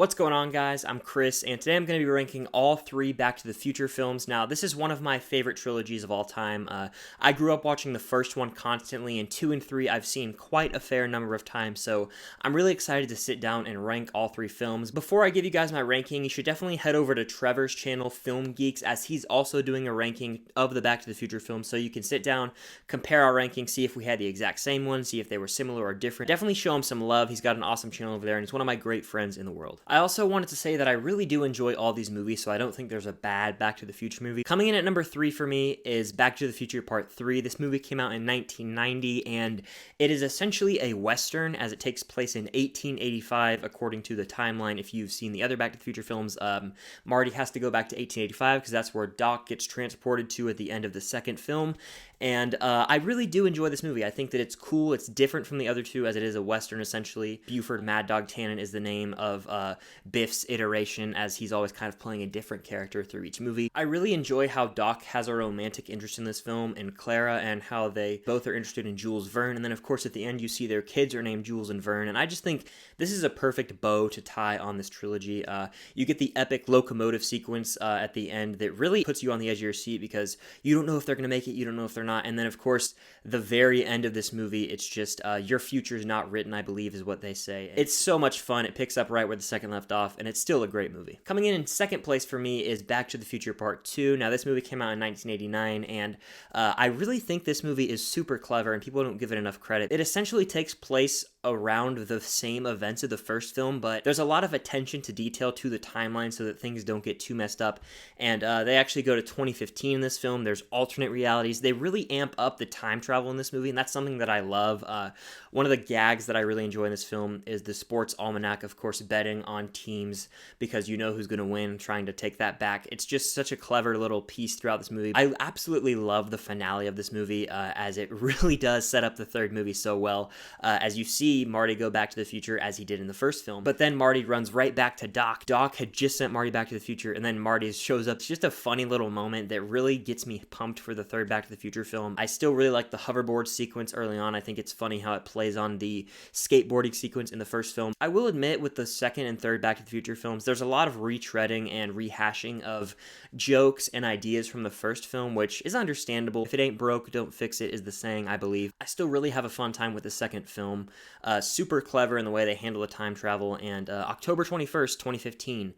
What's going on, guys? I'm Chris, and today I'm going to be ranking all three Back to the Future films. Now, this is one of my favorite trilogies of all time. I grew up watching the first one constantly, and 2 and 3 I've seen quite a fair number of times, so I'm really excited to sit down and rank all three films. Before I give you guys my ranking, you should definitely head over to Trevor's channel, Film Geeks, as he's also doing a ranking of the Back to the Future films, so you can sit down, compare our rankings, see if we had the exact same one, see if they were similar or different. Definitely show him some love. He's got an awesome channel over there, and he's one of my great friends in the world. I also wanted to say that I really do enjoy all these movies, so I don't think there's a bad Back to the Future movie. Coming in at number 3 for me is Back to the Future Part 3. This movie came out in 1990, and it is essentially a Western, as it takes place in 1885, according to the timeline. If you've seen the other Back to the Future films, Marty has to go back to 1885, because that's where Doc gets transported to at the end of the second film. And I really do enjoy this movie. I think that it's cool. It's different from the other two, as it is a Western, essentially. Buford Mad Dog Tannen is the name of Biff's iteration, as he's always kind of playing a different character through each movie. I really enjoy how Doc has a romantic interest in this film, and Clara, and how they both are interested in Jules Verne. And then, of course, at the end, you see their kids are named Jules and Verne. And I just think this is a perfect bow to tie on this trilogy. You get the epic locomotive sequence at the end that really puts you on the edge of your seat, because you don't know if they're going to make it, you don't know if they're not. And then, of course, the very end of this movie, it's just, your future's not written, I believe is what they say. It's so much fun. It picks up right where the second left off, and it's still a great movie. Coming in second place for me is Back to the Future Part 2. Now, this movie came out in 1989, and I really think this movie is super clever, and people don't give it enough credit. It essentially takes place around the same events of the first film, but there's a lot of attention to detail to the timeline so that things don't get too messed up. And they actually go to 2015 in this film. There's alternate realities. They really amp up the time travel in this movie, and that's something that I love. One of the gags that I really enjoy in this film is the sports almanac, of course, betting on teams because you know who's going to win, trying to take that back. It's just such a clever little piece throughout this movie. I absolutely love the finale of this movie, as it really does set up the third movie so well. As you see Marty go back to the future as he did in the first film, but then Marty runs right back to Doc. Doc had just sent Marty back to the future, and then Marty shows up. It's just a funny little moment that really gets me pumped for the third Back to the Future film. I still really like the hoverboard sequence early on. I think it's funny how it plays on the skateboarding sequence in the first film. I will admit, with the second and third Back to the Future films, there's a lot of retreading and rehashing of jokes and ideas from the first film, which is understandable. If it ain't broke, don't fix it, is the saying, I believe. I still really have a fun time with the second film. Super clever in the way they handle the time travel, and October 21st, 2015,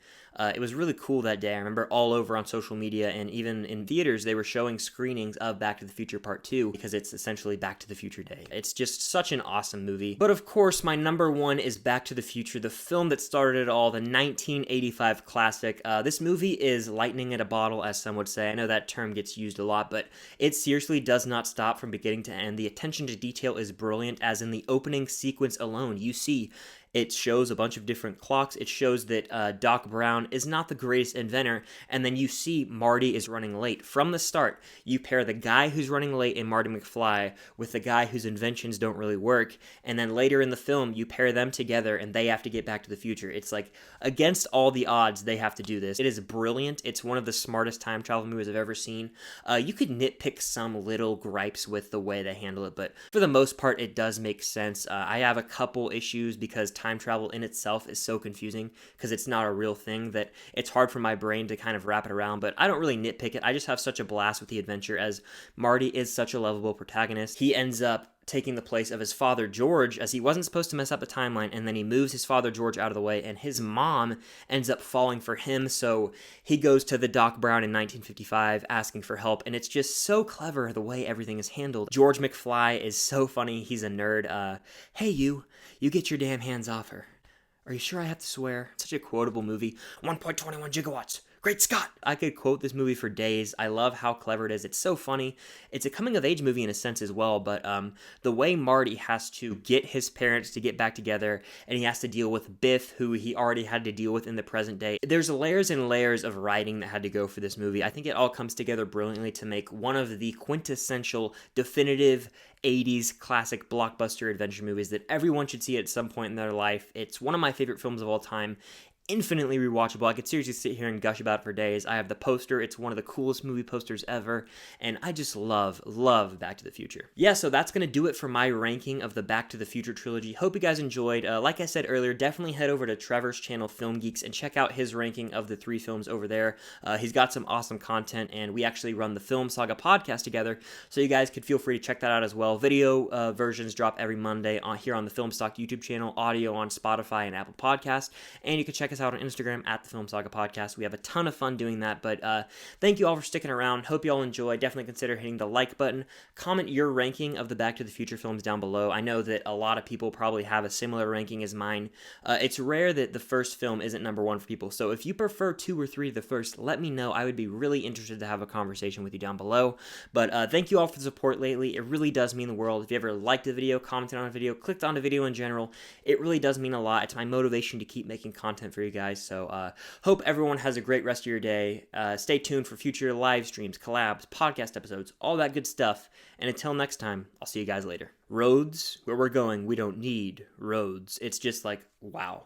it was really cool that day. I remember all over on social media, and even in theaters, they were showing screenings of Back to the Future Part 2, because it's essentially Back to the Future Day. It's just such an awesome movie. But of course, my number one is Back to the Future, the film that started it all, the 1985 classic. This movie is lightning in a bottle, as some would say. I know that term gets used a lot, but it seriously does not stop from beginning to end. The attention to detail is brilliant, as in the opening sequence alone, you see it shows a bunch of different clocks. It shows that Doc Brown is not the greatest inventor, and then you see Marty is running late. From the start, you pair the guy who's running late in Marty McFly with the guy whose inventions don't really work, and then later in the film, you pair them together, and they have to get back to the future. It's like, against all the odds, they have to do this. It is brilliant. It's one of the smartest time travel movies I've ever seen. You could nitpick some little gripes with the way they handle it, but for the most part, it does make sense. I have a couple issues because time travel in itself is so confusing, because it's not a real thing, that it's hard for my brain to kind of wrap it around, but I don't really nitpick it. I just have such a blast with the adventure, as Marty is such a lovable protagonist. He ends up taking the place of his father George, as he wasn't supposed to mess up the timeline, and then he moves his father George out of the way, and his mom ends up falling for him, so he goes to the Doc Brown in 1955 asking for help, and it's just so clever the way everything is handled. George McFly is so funny. He's a nerd. Hey, you get your damn hands off her. Are you sure I have to swear? Such a quotable movie. 1.21 gigawatts. Great Scott! I could quote this movie for days. I love how clever it is. It's so funny. It's a coming-of-age movie in a sense as well, but the way Marty has to get his parents to get back together, and he has to deal with Biff, who he already had to deal with in the present day. There's layers and layers of writing that had to go for this movie. I think it all comes together brilliantly to make one of the quintessential, definitive 80s classic blockbuster adventure movies that everyone should see at some point in their life. It's one of my favorite films of all time. infinitely rewatchable. I could seriously sit here and gush about it for days. I have the poster. It's one of the coolest movie posters ever, and I just love Back to the Future. Yeah, so that's going to do it for my ranking of the Back to the Future trilogy. Hope you guys enjoyed. Like I said earlier, definitely head over to Trevor's channel, Film Geeks, and check out his ranking of the 3 films over there. He's got some awesome content, and we actually run the Film Saga podcast together, so you guys could feel free to check that out as well. Video versions drop every Monday here on the Film Stock YouTube channel, audio on Spotify and Apple Podcasts, and you can check us out on Instagram at the Film Saga Podcast. We have a ton of fun doing that, but thank you all for sticking around. Hope you all enjoy. Definitely consider hitting the like button. Comment your ranking of the Back to the Future films down below. I know that a lot of people probably have a similar ranking as mine. It's rare that the first film isn't number 1 for people, so if you prefer 2 or 3 to the first, let me know. I would be really interested to have a conversation with you down below. But thank you all for the support lately. It really does mean the world. If you ever liked the video, commented on a video, clicked on a video in general, it really does mean a lot. It's my motivation to keep making content for you guys. So hope everyone has a great rest of your day. Stay tuned for future live streams, collabs, podcast episodes, all that good stuff. And until next time, I'll see you guys later. Roads, where we're going, we don't need roads. It's just like, wow.